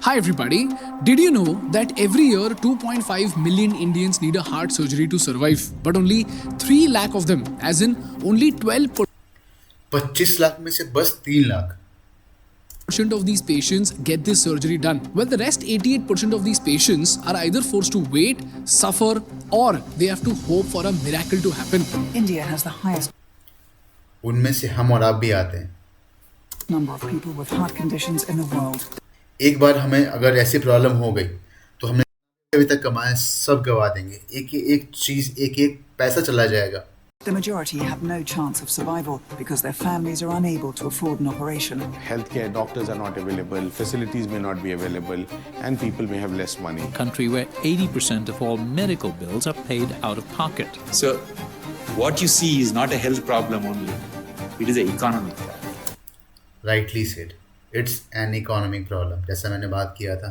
Hi everybody, did you know that every year 2.5 million Indians need a heart surgery to survive, but only 3 lakh of them, as in only 12% 25 lakh में से बस 3 lakh. of these patients get this surgery done. Well, the rest 88% of these patients are either forced to wait, suffer, or they have to hope for a miracle to happen. India has the highest उनमें से हम और आप भी आते हैं। number of people with heart conditions in the world. एक बार हमें अगर ऐसी प्रॉब्लम हो गई तो हमने अभी तक कमाया सब गवा देंगे। एक एक चीज एक एक पैसा चला जाएगा। The majority have no chance of survival because their families are unable to afford an operation. Healthcare doctors are not available, facilities may not be available, and people may have less money. Country where 80% of all medical bills are paid out of pocket. So, what you see is not a health problem only, it is an economic problem. Rightly said, it's an economic problem। जैसा मैंने बात किया था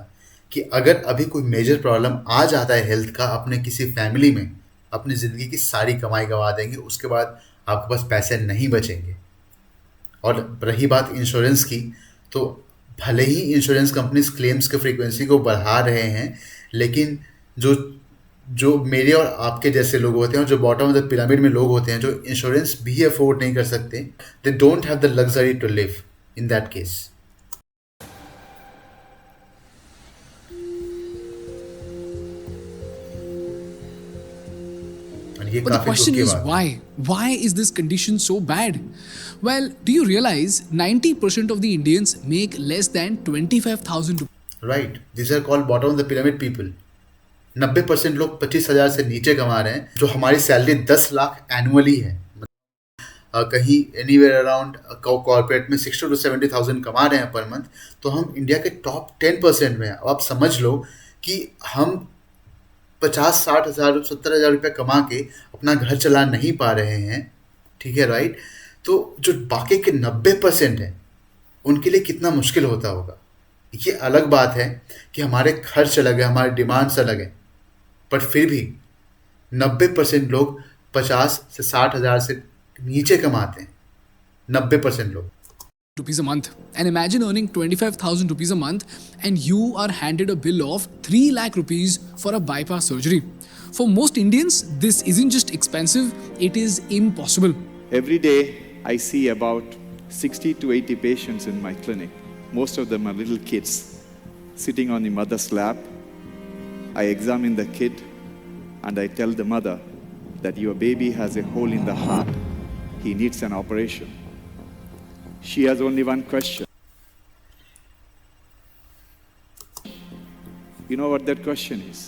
कि अगर अभी कोई major problem आ जाता है हेल्थ का अपने किसी फैमिली में, अपनी ज़िंदगी की सारी कमाई गंवा देंगे, उसके बाद आपके पास पैसे नहीं बचेंगे। और रही बात इंश्योरेंस की, तो भले ही इंश्योरेंस कंपनीज क्लेम्स के फ्रीक्वेंसी को बढ़ा रहे हैं, लेकिन जो मेरे और आपके जैसे लोग होते हैं और जो बॉटम ऑफ द पिरामिड में लोग होते हैं, जो इंश्योरेंस भी अफोर्ड नहीं कर सकते, they don't have the luxury to live in that case. But the question is why? Why is this condition so bad? Well, do you realize 90% of the Indians make less than 25,000 rupees? Right. These are called bottom of the pyramid people. 90% लोग 25,000 से नीचे कमा रहे हैं, जो हमारी salary 10 lakh annually है। कहीं एनीवेयर अराउंड कॉर्पोरेट में 60 to 70,000 कमा रहे हैं पर मंथ, तो हम इंडिया के टॉप 10% में हैं। अब आप समझ लो कि हम 50-60 हज़ार 70 हज़ार रुपये कमा के अपना घर चला नहीं पा रहे हैं, ठीक है, राइट। तो जो बाकी के 90% हैं उनके लिए कितना मुश्किल होता होगा। ये अलग बात है कि हमारे खर्च अलग है, हमारे डिमांड्स अलग हैं, पर फिर भी 90% लोग 50 से 60 हज़ार से नीचे कमाते हैं। 90% लोग rupees a month. And imagine earning 25,000 rupees a month and you are handed a bill of 3 lakh rupees for a bypass surgery. For most Indians, this isn't just expensive, it is impossible. Every day, I see about 60 to 80 patients in my clinic. Most of them are little kids sitting on the mother's lap. I examine the kid and I tell the mother that your baby has a hole in the heart. He needs an operation. She has only one question. You know what that question is?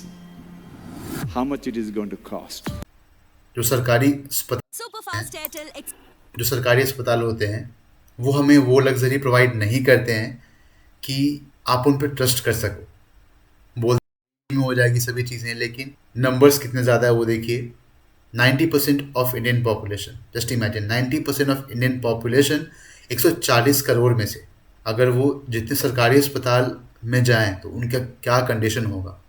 How much it is going to cost? जो सरकारी अस्पताल होते हैं वो हमें वो luxury provide नहीं करते हैं कि आप उन पर ट्रस्ट कर सको। बोलते में हो जाएगी सभी चीज़ें, लेकिन नंबर्स कितने ज़्यादा है वो देखिए। 90% of Indian population, just imagine 90% of Indian population 140 crore में से अगर वो जितने सरकारी अस्पताल में जाएं तो उनका क्या कंडीशन होगा।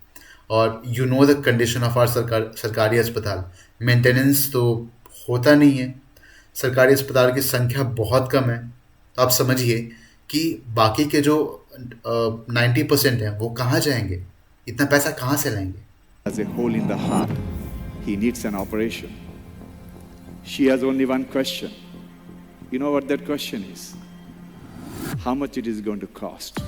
और you know the condition of our सरकारी अस्पताल। मेंटेनेंस तो होता नहीं है, सरकारी अस्पताल की संख्या बहुत कम है, तो आप समझिए कि बाकी के जो 90% हैं वो कहाँ जाएंगे, इतना पैसा कहाँ से लाएंगे। Has a hole in the heart. He needs an operation. She has only one question. You know what that question is? How much it is going to cost?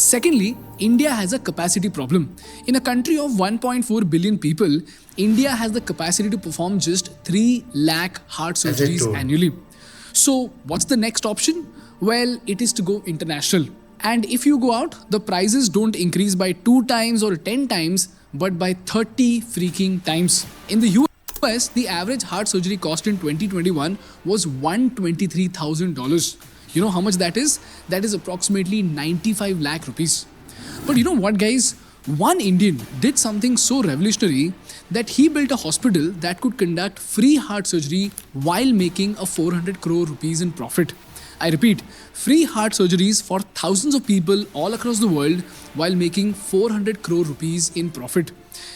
Secondly, India has a capacity problem. In a country of 1.4 billion people, India has the capacity to perform just 3 lakh heart surgeries annually. So, what's the next option? Well, it is to go international. And if you go out, the prices don't increase by 2 times or 10 times, but by 30 freaking times. In the US, the average heart surgery cost in 2021 was $123,000. You know how much that is? That is approximately 95 lakh rupees. But you know what, guys? One Indian did something so revolutionary that he built a hospital that could conduct free heart surgery while making a 400 crore rupees in profit. I repeat, free heart surgeries for thousands of people all across the world while making 400 crore rupees in profit.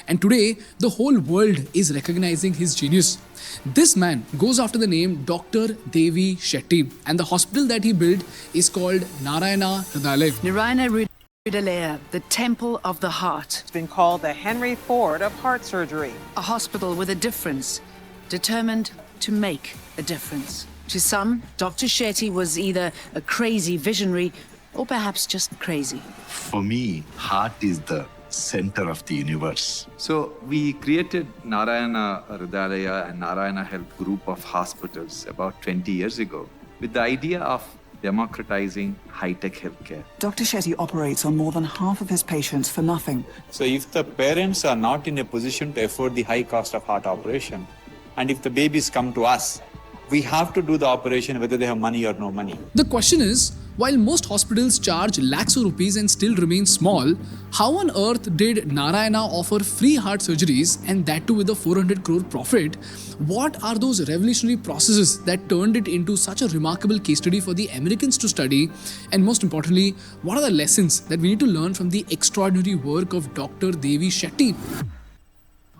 And today, the whole world is recognizing his genius. This man goes after the name Dr. Devi Shetty, and the hospital that he built is called Narayana Health. Narayana Health, the temple of the heart. It's been called the Henry Ford of heart surgery. A hospital with a difference, determined to make a difference. To some, Dr. Shetty was either a crazy visionary or perhaps just crazy. For me, heart is the center of the universe. So we created Narayana Hridayalaya and Narayana Health group of hospitals about 20 years ago with the idea of democratizing high-tech healthcare. Dr. Shetty operates on more than half of his patients for nothing. So if the parents are not in a position to afford the high cost of heart operation, and if the babies come to us, we have to do the operation whether they have money or no money. The question is, while most hospitals charge lakhs of rupees and still remain small, how on earth did Narayana offer free heart surgeries and that too with a 400 crore profit? What are those revolutionary processes that turned it into such a remarkable case study for the Americans to study? And most importantly, what are the lessons that we need to learn from the extraordinary work of Dr. Devi Shetty?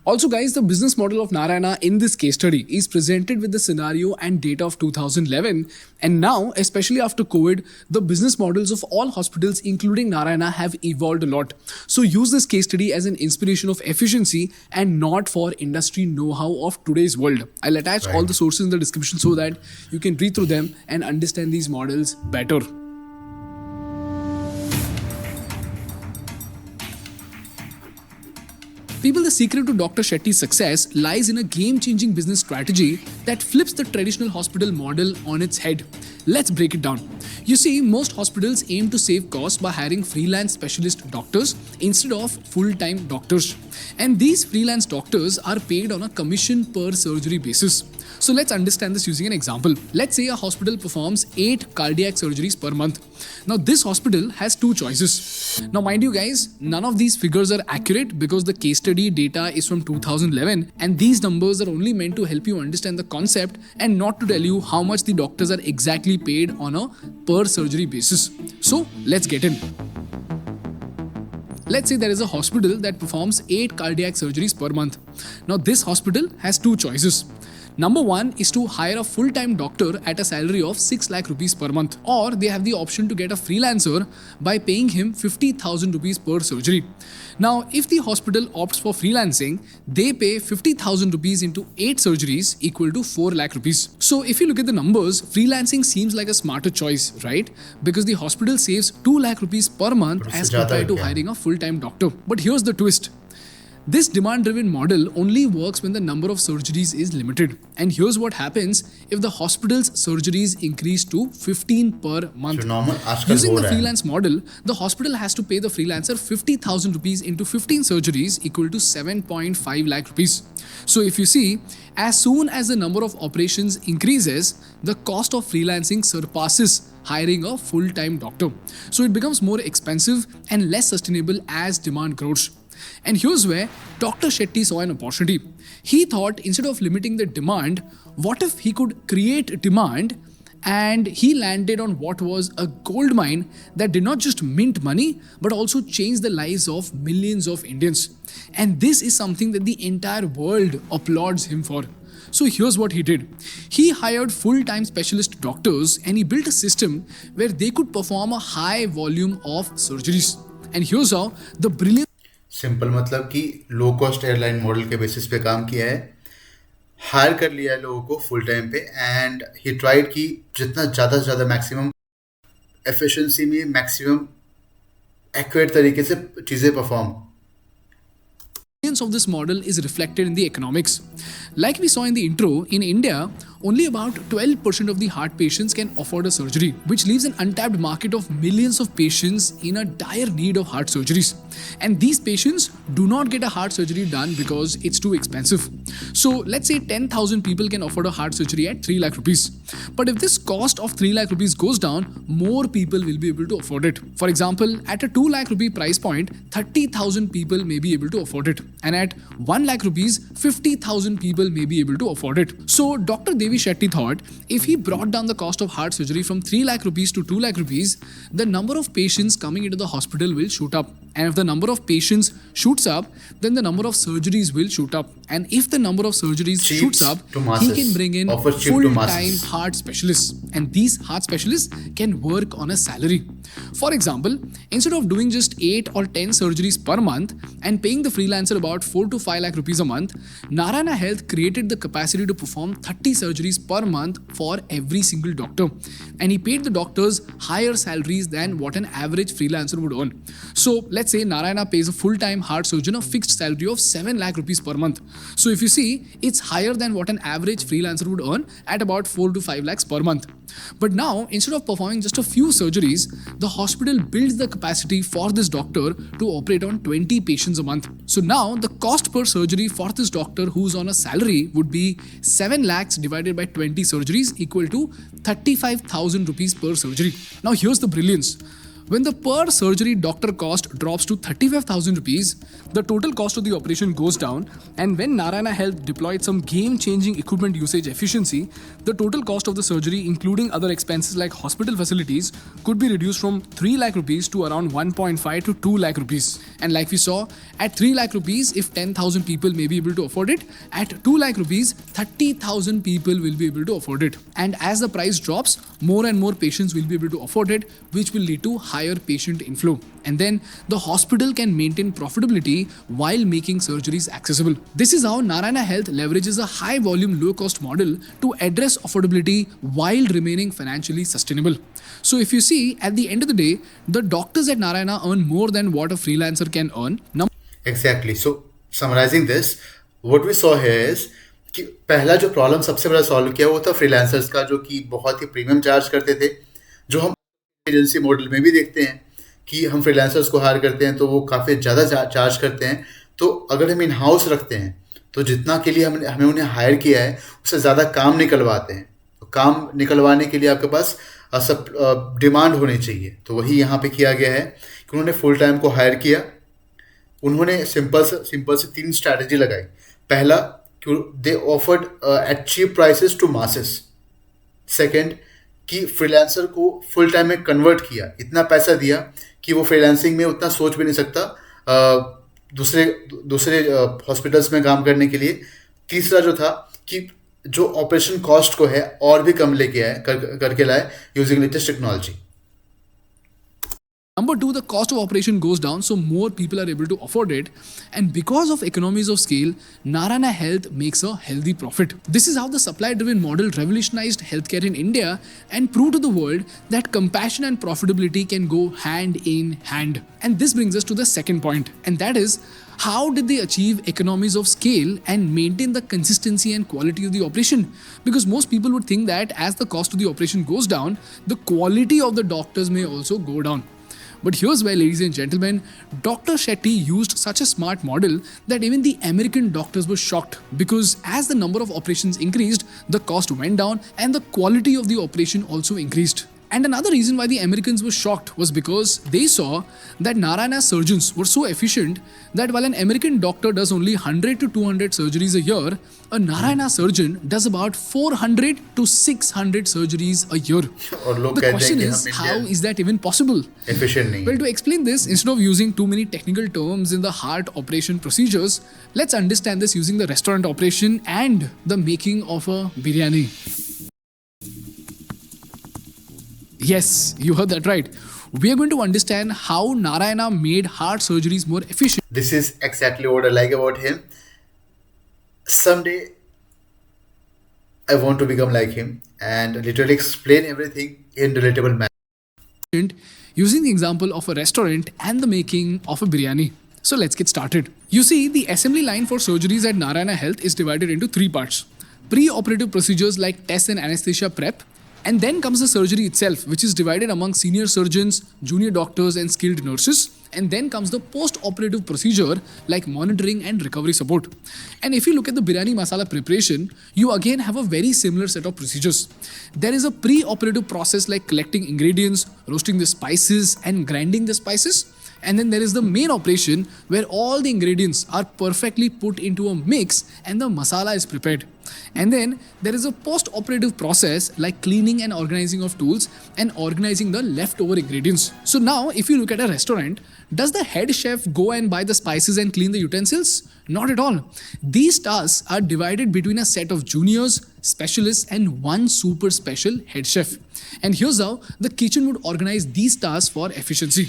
Also guys, the business model of Narayana in this case study is presented with the scenario and data of 2011, and now, especially after COVID, the business models of all hospitals including Narayana have evolved a lot. So use this case study as an inspiration of efficiency and not for industry know-how of today's world. I'll attach all the sources in the description so that you can read through them and understand these models better. People, the secret to Dr. Shetty's success lies in a game-changing business strategy that flips the traditional hospital model on its head. Let's break it down. You see, most hospitals aim to save costs by hiring freelance specialist doctors instead of full-time doctors. And these freelance doctors are paid on a commission per surgery basis. So let's understand this using an example. Let's say a hospital performs 8 cardiac surgeries per month. Now this hospital has 2 choices. Now mind you guys, none of these figures are accurate because the case study data is from 2011 and these numbers are only meant to help you understand the concept and not to tell you how much the doctors are exactly paid on a per surgery basis. So let's get in. Let's say there is a hospital that performs 8 cardiac surgeries per month. Now this hospital has 2 choices. Number 1 is to hire a full-time doctor at a salary of 6 lakh rupees per month, or they have the option to get a freelancer by paying him 50,000 rupees per surgery. Now, if the hospital opts for freelancing, they pay 50,000 rupees into 8 surgeries equal to 4 lakh rupees. So if you look at the numbers, freelancing seems like a smarter choice, right? Because the hospital saves 2 lakh rupees per month as compared to hiring a full-time doctor. But here's the twist. This demand-driven model only works when the number of surgeries is limited. And here's what happens if the hospital's surgeries increase to 15 per month. Using the freelance model, the hospital has to pay the freelancer 50,000 rupees into 15 surgeries equal to 7.5 lakh rupees. So if you see, as soon as the number of operations increases, the cost of freelancing surpasses hiring a full-time doctor. So it becomes more expensive and less sustainable as demand grows. And here's where Dr. Shetty saw an opportunity. He thought instead of limiting the demand, what if he could create demand? And he landed on what was a gold mine that did not just mint money, but also change the lives of millions of Indians. And this is something that the entire world applauds him for. So here's what he did. He hired full-time specialist doctors and he built a system where they could perform a high volume of surgeries. And here's how the brilliant simple मतलब कि low cost airline model के basis पे काम किया है, higher कर लिया है लोगों को फुल टाइम पे एंड ही ट्राइड कि जितना ज़्यादा से ज़्यादा मैक्सिमम एफिशिएंसी में मैक्सिमम एक्यूरेट तरीके से चीज़ें perform. Of this model is reflected in the economics. Like we saw in the intro, in India, only about 12% of the heart patients can afford a surgery, which leaves an untapped market of millions of patients in a dire need of heart surgeries. And these patients do not get a heart surgery done because it's too expensive. So let's say 10,000 people can afford a heart surgery at 3 lakh rupees. But if this cost of 3 lakh rupees goes down, more people will be able to afford it. For example, at a 2 lakh rupee price point, 30,000 people may be able to afford it. And at 1 lakh rupees, 50,000 people people may be able to afford it. So Dr. Devi Shetty thought if he brought down the cost of heart surgery from 3 lakh rupees to 2 lakh rupees, the number of patients coming into the hospital will shoot up. And if the number of patients shoots up, then the number of surgeries will shoot up. And if the number of surgeries shoots up, he can bring in full-time heart specialists. And these heart specialists can work on a salary. For example, instead of doing just 8 or 10 surgeries per month and paying the freelancer about 4 to 5 lakh rupees a month, Narayana Health created the capacity to perform 30 surgeries per month for every single doctor. And he paid the doctors higher salaries than what an average freelancer would earn. So let's say Narayana pays a full-time heart surgeon a fixed salary of 7 lakh rupees per month. So if you see, it's higher than what an average freelancer would earn at about 4 to 5 lakhs per month. But now, instead of performing just a few surgeries, the hospital builds the capacity for this doctor to operate on 20 patients a month. So now, the cost per surgery for this doctor who's on a salary would be 7 lakhs divided by 20 surgeries equal to 35,000 rupees per surgery. Now, here's the brilliance. When the per surgery doctor cost drops to 35,000 rupees, the total cost of the operation goes down, and when Narayana Health deployed some game-changing equipment usage efficiency, the total cost of the surgery, including other expenses like hospital facilities, could be reduced from 3 lakh rupees to around 1.5 to 2 lakh rupees. And like we saw, at 3 lakh rupees, if 10,000 people may be able to afford it, at 2 lakh rupees, 30,000 people will be able to afford it. And as the price drops, more and more patients will be able to afford it, which will lead to higher patient inflow. And then the hospital can maintain profitability while making surgeries accessible. This is how Narayana Health leverages a high volume, low cost model to address affordability while remaining financially sustainable. So if you see, at the end of the day, the doctors at Narayana earn more than what a freelancer can earn. Exactly. So summarizing this, what we saw here is कि पहला जो problem सबसे बड़ा solve किया वो था freelancers का, जो कि बहुत ही प्रीमियम चार्ज करते थे, जो हम एजेंसी मॉडल में भी देखते हैं कि हम फ्रीलांसर्स को हायर करते हैं तो वो काफ़ी ज़्यादा चार्ज करते हैं. तो अगर हम इन हाउस रखते हैं तो जितना के लिए हमें उन्हें हायर किया है उससे ज़्यादा काम निकलवाते हैं. तो काम निकलवाने के लिए आपके पास सब डिमांड होनी चाहिए. तो वही यहाँ पे किया गया है कि उन्होंने फुल टाइम को हायर किया. उन्होंने सिंपल से 3 स्ट्रैटेजी लगाई. पहला, they offered at cheap prices to masses. Second, कि फ्रीलांसर को फुल टाइम में कन्वर्ट किया, इतना पैसा दिया कि वो फ्रीलांसिंग में उतना सोच भी नहीं सकता दूसरे हॉस्पिटल्स में काम करने के लिए. तीसरा जो था कि जो ऑपरेशन कॉस्ट को है और भी कम लेके आए करके लाए using latest technology. Number 2, the cost of operation goes down, so more people are able to afford it. And because of economies of scale, Narayana Health makes a healthy profit. This is how the supply-driven model revolutionized healthcare in India and proved to the world that compassion and profitability can go hand in hand. And this brings us to the second point, and that is, how did they achieve economies of scale and maintain the consistency and quality of the operation? Because most people would think that as the cost of the operation goes down, the quality of the doctors may also go down. But here's where, ladies and gentlemen, Dr. Shetty used such a smart model that even the American doctors were shocked, because as the number of operations increased, the cost went down and the quality of the operation also increased. And another reason why the Americans were shocked was because they saw that Narayana surgeons were so efficient that while an American doctor does only 100 to 200 surgeries a year, a Narayana surgeon does about 400 to 600 surgeries a year. The question is, how is that even possible? Efficient. Well, to explain this, instead of using too many technical terms in the heart operation procedures, let's understand this using the restaurant operation and the making of a biryani. Yes, you heard that right. We are going to understand how Narayana made heart surgeries more efficient. This is exactly what I like about him. Someday, I want to become like him and literally explain everything in relatable manner. Using the example of a restaurant and the making of a biryani. So let's get started. You see, the assembly line for surgeries at Narayana Health is divided into 3 parts. Pre-operative procedures like tests and anesthesia prep. And then comes the surgery itself, which is divided among senior surgeons, junior doctors and skilled nurses. And then comes the post-operative procedure like monitoring and recovery support. And if you look at the biryani masala preparation, you again have a very similar set of procedures. There is a pre-operative process like collecting ingredients, roasting the spices and grinding the spices. And then there is the main operation where all the ingredients are perfectly put into a mix and the masala is prepared. And then there is a post-operative process like cleaning and organizing of tools and organizing the leftover ingredients. So now if you look at a restaurant, does the head chef go and buy the spices and clean the utensils? Not at all. These tasks are divided between a set of juniors, specialists and one super special head chef. And here's how the kitchen would organize these tasks for efficiency.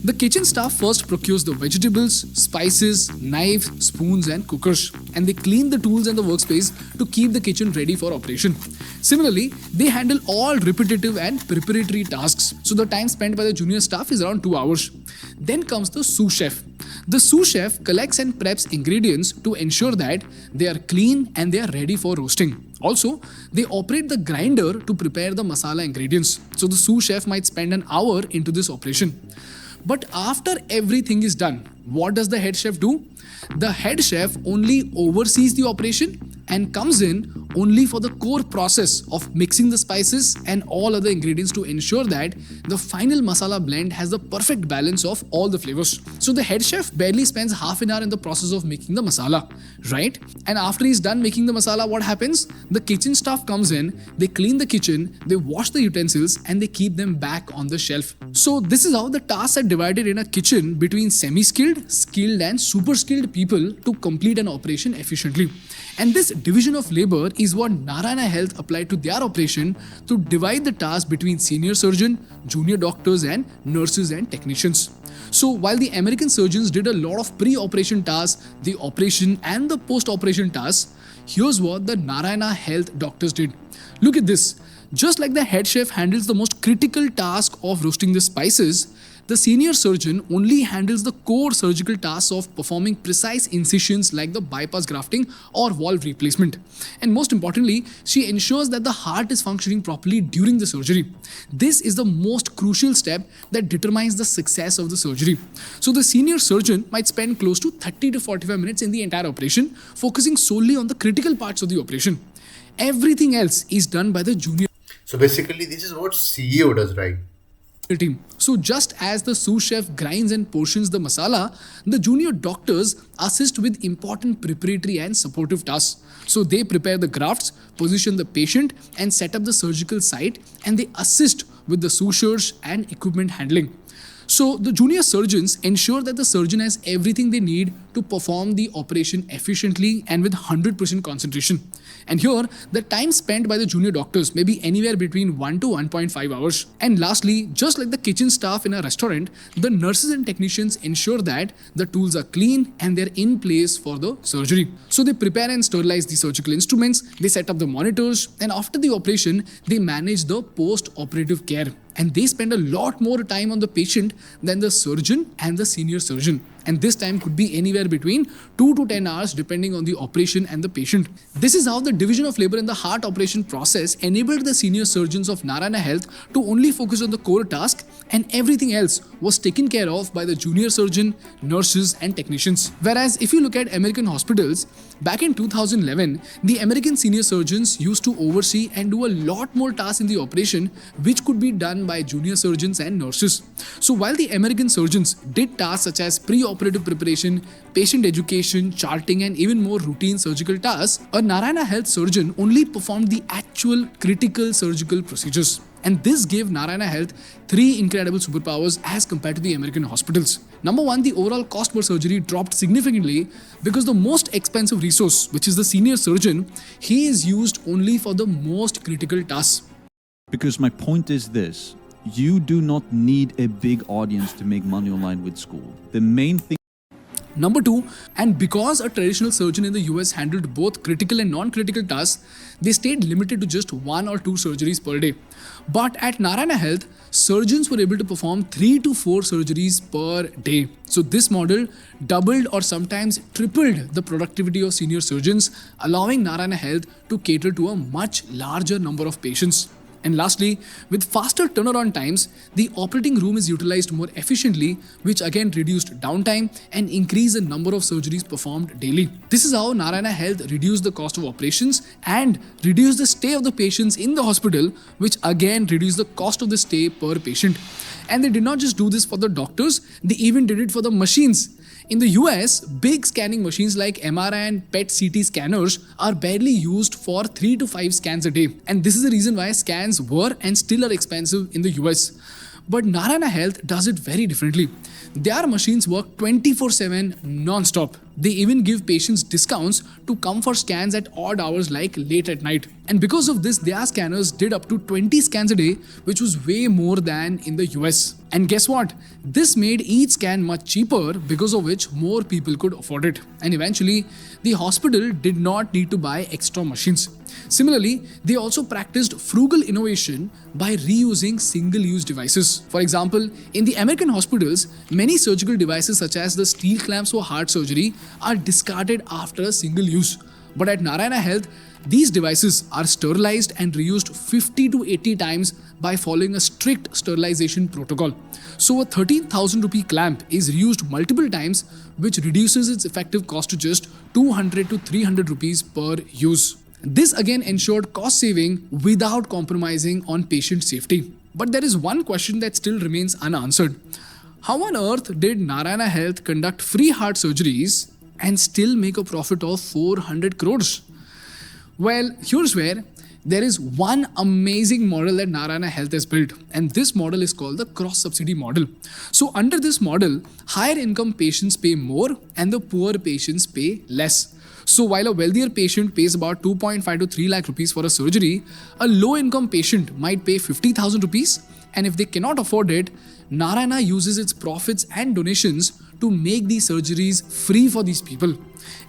The kitchen staff first procures the vegetables, spices, knives, spoons and cookers, and they clean the tools and the workspace to keep the kitchen ready for operation. Similarly, they handle all repetitive and preparatory tasks, so the time spent by the junior staff is around 2 hours. Then comes the sous chef. The sous chef collects and preps ingredients to ensure that they are clean and they are ready for roasting. Also, they operate the grinder to prepare the masala ingredients. So the sous chef might spend an hour into this operation. But after everything is done, what does the head chef do? The head chef only oversees the operation and comes in only for the core process of mixing the spices and all other ingredients to ensure that the final masala blend has the perfect balance of all the flavors. So the head chef barely spends half an hour in the process of making the masala, right? And after he's done making the masala, what happens? The kitchen staff comes in, they clean the kitchen, they wash the utensils and they keep them back on the shelf. So this is how the tasks are divided in a kitchen between semi-skilled, skilled and super skilled people to complete an operation efficiently. And this division of labor is what Narayana Health applied to their operation to divide the task between senior surgeon, junior doctors and nurses and technicians. So while the American surgeons did a lot of pre-operation tasks, the operation and the post-operation tasks, here's what the Narayana Health doctors did. Look at this. Just like the head chef handles the most critical task of roasting the spices, the senior surgeon only handles the core surgical tasks of performing precise incisions like the bypass grafting or valve replacement. And most importantly, she ensures that the heart is functioning properly during the surgery. This is the most crucial step that determines the success of the surgery. So the senior surgeon might spend close to 30 to 45 minutes in the entire operation, focusing solely on the critical parts of the operation. Everything else is done by the junior. So basically, this is what CEO does, right? Team. So just as the sous chef grinds and portions the masala, the junior doctors assist with important preparatory and supportive tasks. So they prepare the grafts, position the patient and set up the surgical site, and they assist with the sutures and equipment handling. So the junior surgeons ensure that the surgeon has everything they need to perform the operation efficiently and with 100% concentration. And here, the time spent by the junior doctors may be anywhere between 1 to 1.5 hours. And lastly, just like the kitchen staff in a restaurant, the nurses and technicians ensure that the tools are clean and they're in place for the surgery. So they prepare and sterilize the surgical instruments, they set up the monitors, and after the operation, they manage the post-operative care. And they spend a lot more time on the patient than the surgeon and the senior surgeon. And this time could be anywhere between 2 to 10 hours depending on the operation and the patient. This is how the division of labor in the heart operation process enabled the senior surgeons of Narayana Health to only focus on the core task, and everything else was taken care of by the junior surgeon, nurses and technicians. Whereas if you look at American hospitals, back in 2011, the American senior surgeons used to oversee and do a lot more tasks in the operation which could be done by junior surgeons and nurses. So while the American surgeons did tasks such as pre-operative preparation, patient education, charting and even more routine surgical tasks, a Narayana Health surgeon only performed the actual critical surgical procedures. And this gave Narayana Health 3 incredible superpowers as compared to the American hospitals. Number 1, the overall cost per surgery dropped significantly because the most expensive resource, which is the senior surgeon, he is used only for the most critical tasks. Because my point is this, you do not need a big audience to make money online with school. The main thing. Number 2, and because a traditional surgeon in the US handled both critical and non-critical tasks, they stayed limited to just 1 or 2 surgeries per day. But at Narayana Health, surgeons were able to perform 3 to 4 surgeries per day. So this model doubled or sometimes tripled the productivity of senior surgeons, allowing Narayana Health to cater to a much larger number of patients. And lastly, with faster turnaround times, the operating room is utilized more efficiently, which again reduced downtime and increased the number of surgeries performed daily. This is how Narayana Health reduced the cost of operations and reduced the stay of the patients in the hospital, which again reduced the cost of the stay per patient. And they did not just do this for the doctors, they even did it for the machines. In the US, big scanning machines like MRI and PET CT scanners are barely used for 3 to 5 scans a day. And this is the reason why scans were and still are expensive in the US. But Narayana Health does it very differently. Their machines work 24/7 non-stop. They even give patients discounts to come for scans at odd hours like late at night. And because of this, their scanners did up to 20 scans a day, which was way more than in the US. And guess what? This made each scan much cheaper, because of which more people could afford it. And eventually, the hospital did not need to buy extra machines. Similarly, they also practiced frugal innovation by reusing single-use devices. For example, in the American hospitals, many surgical devices such as the steel clamps for heart surgery are discarded after a single use. But at Narayana Health, these devices are sterilized and reused 50 to 80 times by following a strict sterilization protocol. So a 13,000 rupee clamp is reused multiple times, which reduces its effective cost to just 200 to 300 rupees per use. This again ensured cost saving without compromising on patient safety. But there is one question that still remains unanswered. How on earth did Narayana Health conduct free heart surgeries and still make a profit of 400 crores? Well, here's where there is one amazing model that Narayana Health has built, and this model is called the cross-subsidy model. So under this model, higher income patients pay more and the poor patients pay less. So while a wealthier patient pays about 2.5 to 3 lakh rupees for a surgery, a low-income patient might pay 50,000 rupees, and if they cannot afford it, Narayana uses its profits and donations to make these surgeries free for these people.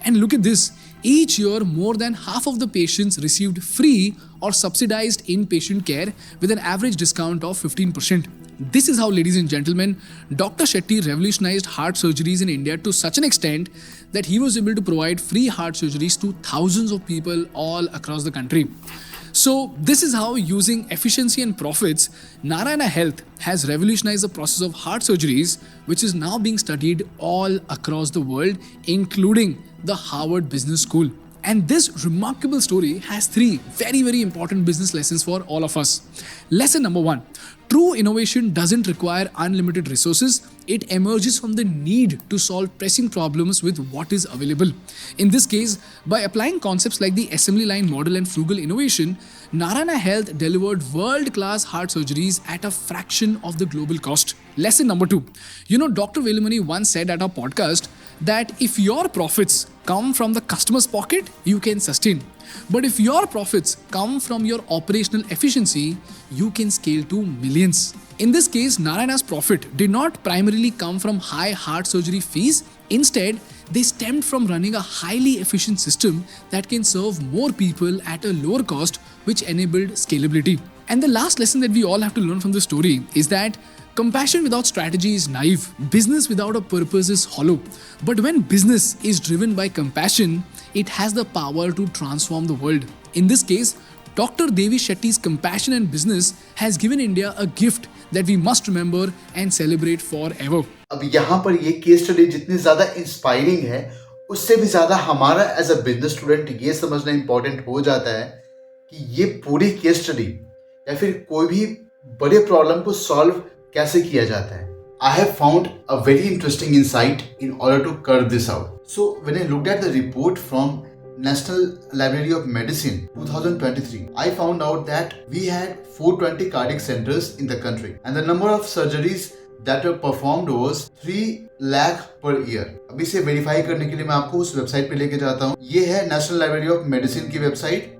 And look at this, each year more than half of the patients received free or subsidized inpatient care with an average discount of 15%. This is how, ladies and gentlemen, Dr. Shetty revolutionized heart surgeries in India to such an extent that he was able to provide free heart surgeries to thousands of people all across the country. So this is how, using efficiency and profits, Narayana Health has revolutionized the process of heart surgeries, which is now being studied all across the world, including the Harvard Business School. And this remarkable story has 3 very, very important business lessons for all of us. Lesson number 1. True innovation doesn't require unlimited resources. It emerges from the need to solve pressing problems with what is available. In this case, by applying concepts like the assembly line model and frugal innovation, Narayana Health delivered world-class heart surgeries at a fraction of the global cost. Lesson number 2. Dr. Velumani once said at our podcast that if your profits come from the customer's pocket, you can sustain. But if your profits come from your operational efficiency, you can scale to millions. In this case, Narayana's profit did not primarily come from high heart surgery fees. Instead, they stemmed from running a highly efficient system that can serve more people at a lower cost, which enabled scalability. And the last lesson that we all have to learn from this story is that compassion without strategy is naive. Business without a purpose is hollow. But when business is driven by compassion, it has the power to transform the world. In this case, Dr. Devi Shetty's compassion and business has given India a gift that we must remember and celebrate forever. अब यहाँ पर ये case study जितनी ज़्यादा inspiring है, उससे भी ज़्यादा हमारा एज अ बिजनेस स्टूडेंट ये समझना इंपॉर्टेंट हो जाता है कि ये पूरी केस स्टडी या फिर कोई भी बड़े प्रॉब्लम को सॉल्व कैसे किया जाता है. I have found a very interesting insight in order to curve this out. So when I looked at the report from National Library of Medicine 2023, I found out that we had 420 cardiac centers in the country and the number of surgeries that were performed was 3 lakh per year. अब इसे verify करने के लिए मैं आपको उस website पे लेके जाता हूँ. ये है नेशनल लाइब्रेरी ऑफ मेडिसिन की वेबसाइट,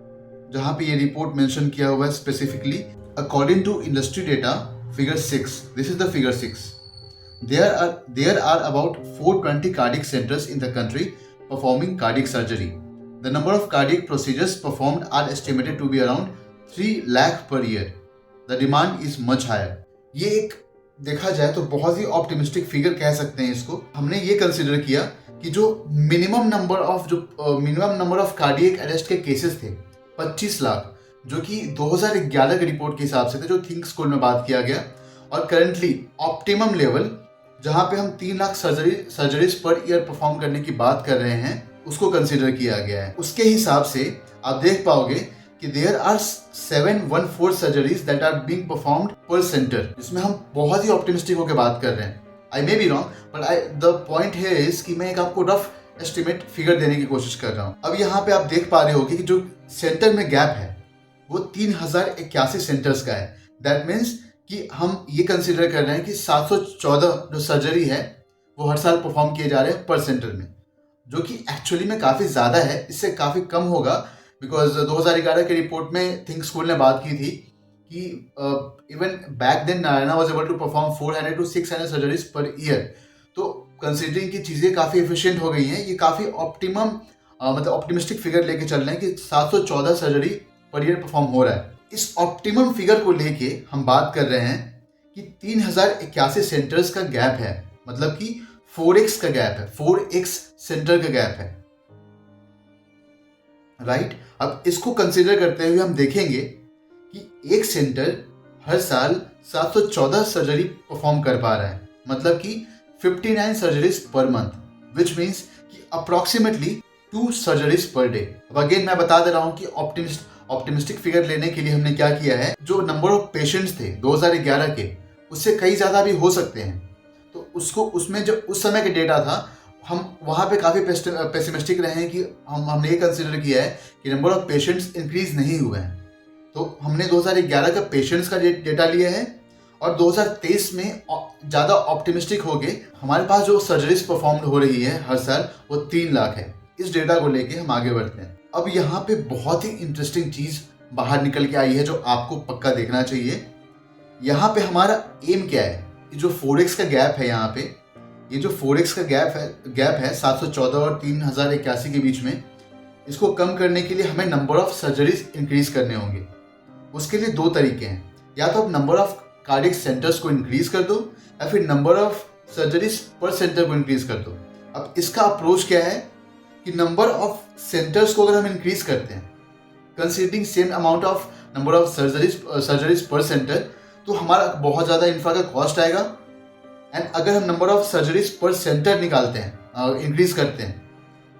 जहाँ पे ये रिपोर्ट मेंशन किया हुआ है specifically. According to industry data, figure 6, this is the figure 6. There are about 420 cardiac centers in the country performing cardiac surgery. The number of cardiac procedures performed are estimated to be around 3 lakh per year. The demand is much higher. ये एक देखा जाए तो बहुत ही optimistic figure कह सकते हैं इसको. हमने ये कंसिडर किया कि जो minimum number of cardiac arrest के केसेस थे 25 लाख, जो कि 2011 की रिपोर्ट के हिसाब से थे, जो थिंक्सchool में बात किया गया, और करंटली ऑप्टिमम लेवल जहां पे हम 3 lakh surgeries per year perform करने की बात कर रहे हैं, उसको कंसीडर किया गया है। उसके हिसाब से आप देख पाओगे कि there are 714 surgeries that are being performed per center, जिसमें हम बहुत ही ऑप्टिमिस्टिक होकर बात कर रहे हैं। I may be wrong, but the point here is कि मैं एक आपको रफ एस्टिमेट फिगर देने की कोशिश कर रहा हूँ। अब यहाँ पे आप देख पा रहे होगे कि जो सेंटर में गैप है वो 3081 सेंटर्स का है। दैट मीन्स कि हम ये कंसीडर कर रहे हैं कि 714 जो सर्जरी है वो हर साल परफॉर्म किए जा रहे हैं पर सेंटर में, जो कि एक्चुअली में काफ़ी ज़्यादा है। इससे काफ़ी कम होगा, बिकॉज 2011 की रिपोर्ट में थिंक्सchool ने बात की थी कि even back then Narayana was able to perform 400 to 600 surgeries per year. तो कंसीडरिंग की चीज़ें काफ़ी एफिशिएंट हो गई हैं, ये काफ़ी ऑप्टिमम मतलब ऑप्टिमिस्टिक फिगर लेके चल रहे हैं कि 714 सर्जरी पर ईयर परफॉर्म हो रहा है। इस ऑप्टिमम फिगर को लेके हम बात कर रहे हैं कि 3081 सेंटर्स का गैप है, मतलब कि 4x का गैप है, 4x सेंटर का गैप है, राइट। अब इसको कंसीडर करते हुए हम देखेंगे कि एक सेंटर हर साल 714 सर्जरी परफॉर्म कर पा रहा है, मतलब कि 59 surgeries per month, which means कि अप्रोक्सीमेटली 2 सर्जरीज पर डे। अब अगेन मैं बता दे रहा हूँ कि ऑप्टिमिस्टिक फिगर लेने के लिए हमने क्या किया है, जो नंबर ऑफ पेशेंट्स थे 2011 के, उससे कई ज़्यादा भी हो सकते हैं। तो उसमें जो उस समय का डेटा था, हम वहाँ पे काफ़ी पेसिमिस्टिक रहे हैं कि हमने ये कंसिडर किया है कि नंबर ऑफ पेशेंट्स इंक्रीज नहीं हुए हैं। तो हमने 2011 का पेशेंट्स का डेटा लिया है और 2023 में ज़्यादा ऑप्टिमिस्टिक हो गए। हमारे पास जो सर्जरीज परफॉर्म हो रही है हर साल वो 3 लाख है। इस डेटा को लेके हम आगे बढ़ते हैं। अब यहाँ पे बहुत ही इंटरेस्टिंग चीज़ बाहर निकल के आई है जो आपको पक्का देखना चाहिए। यहाँ पे हमारा एम क्या है, ये जो 4x का गैप है, यहाँ पे ये जो 4x का गैप है 714 और 3081 के बीच में, इसको कम करने के लिए हमें नंबर ऑफ सर्जरीज इंक्रीज करने होंगे। उसके लिए 2 तरीके हैं, या तो आप नंबर ऑफ कार्डियक सेंटर्स को इंक्रीज कर दो या फिर नंबर ऑफ सर्जरीज पर सेंटर को इंक्रीज कर दो। अब इसका अप्रोच क्या है कि नंबर ऑफ सेंटर्स को अगर हम इंक्रीज करते हैं considering same amount of number of surgeries पर सेंटर, तो हमारा बहुत ज़्यादा इंफ्रा का कॉस्ट आएगा। एंड अगर हम नंबर ऑफ सर्जरीज पर सेंटर निकालते हैं, इंक्रीज करते हैं,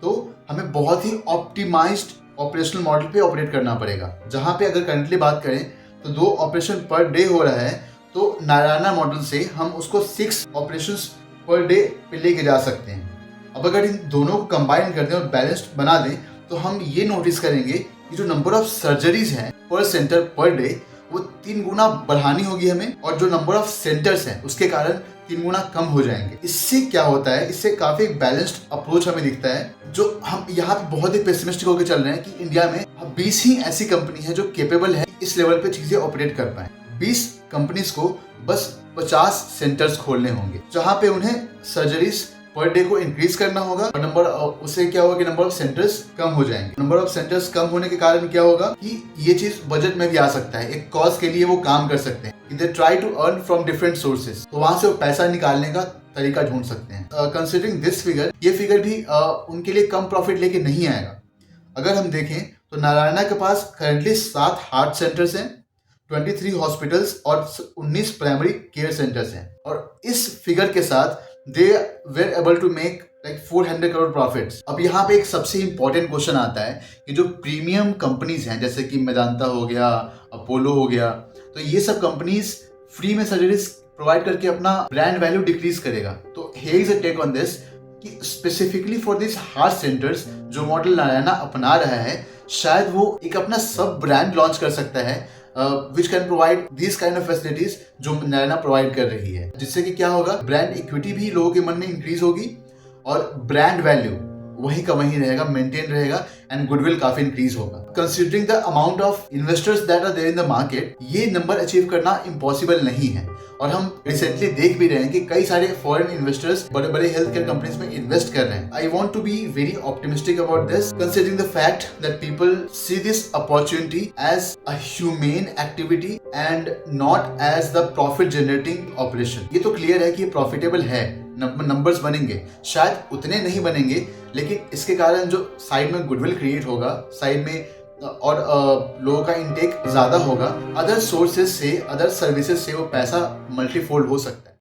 तो हमें बहुत ही ऑप्टिमाइज्ड ऑपरेशनल मॉडल पे ऑपरेट करना पड़ेगा। जहाँ पे अगर करंटली बात करें तो 2 ऑपरेशन पर डे हो रहा है, तो नारायणा मॉडल से हम उसको 6 ऑपरेशंस पर डे पे लेके जा सकते हैं। अब अगर इन दोनों को कंबाइन कर दें और बैलेंस्ड बना दें, तो हम ये नोटिस करेंगे कि जो नंबर ऑफ सर्जरीज हैं पर सेंटर पर डे वो 3 गुना बढ़ानी होगी हमें, और जो नंबर ऑफ सेंटर्स हैं उसके कारण 3 गुना कम हो जाएंगे। इससे क्या होता है, इससे काफी बैलेंस्ड अप्रोच हमें दिखता है। जो हम यहाँ पे बहुत ही पेसिमिस्टिक होकर चल रहे हैं कि इंडिया में 20 ही ऐसी कंपनी है जो केपेबल है इस लेवल पे चीजें ऑपरेट कर पाए। 20 कंपनीज को बस 50 सेंटर्स खोलने होंगे जहाँ पे उन्हें सर्जरीज पर डे को इंक्रीज करना होगा, और उससे क्या होगा कि नंबर ऑफ सेंटर्स कम हो जाएंगे। नंबर ऑफ सेंटर्स कम होने के कारण क्या होगा कि ये चीज बजट में भी आ सकता है, एक कॉज के लिए वो काम कर सकते हैं कि they try to earn from different sources, तो वहां से वो पैसा निकालने का तरीका ढूंढ सकते हैं। कंसिडरिंग दिस फिगर, ये फिगर भी उनके लिए कम प्रॉफिट लेके नहीं आएगा। अगर हम देखें तो नारायणा के पास करंटली 7 हार्ट सेंटर्स हैं, 23 हॉस्पिटल्स और 19 प्राइमरी केयर सेंटर्स हैं, और इस फिगर के साथ they were able to make like 400 crore profits. अब यहाँ पे एक सबसे इंपॉर्टेंट क्वेश्चन आता है कि जो प्रीमियम कंपनीज हैं जैसे कि मेदांता हो गया, अपोलो हो गया, तो ये सब कंपनीज फ्री में सर्जरीज प्रोवाइड करके अपना ब्रांड वैल्यू डिक्रीज करेगा। तो here is a take on this कि specifically for this heart centres जो मॉडल नारायणा अपना रहा है, शायद वो एक अपना सब ब्रांड लॉन्च कर सकता है which can provide these kind of facilities जो नारायणा प्रोवाइड कर रही है, जिससे कि क्या होगा, ब्रांड इक्विटी भी लोगों के मन में इंक्रीज होगी और ब्रांड वैल्यू वही का वही रहेगा, मेंटेन रहेगा, एंड गुडविल काफी इंक्रीज होगा। Considering the amount of investors that are there in the market, ये नंबर अचीव करना इम्पॉसिबल नहीं है, और हम रिसेंटली देख भी रहे हैं कि कई सारे फॉरेन इन्वेस्टर्स बड़े बड़े हेल्थ केयर कंपनीज में इन्वेस्ट कर रहे हैं। I want to be very optimistic about this, considering the fact that people see this opportunity as a humane activity and not as the profit generating operation. ये तो clear है कि profitable है, numbers बनेंगे, शायद उतने नहीं बनेंगे, लेकिन इसके कारण जो साइड में गुडविल क्रिएट होगा, साइड में और लोगों का इनटेक ज़्यादा होगा, अदर सोर्सेज से, अदर सर्विसेज से वो पैसा मल्टीफोल्ड हो सकता है।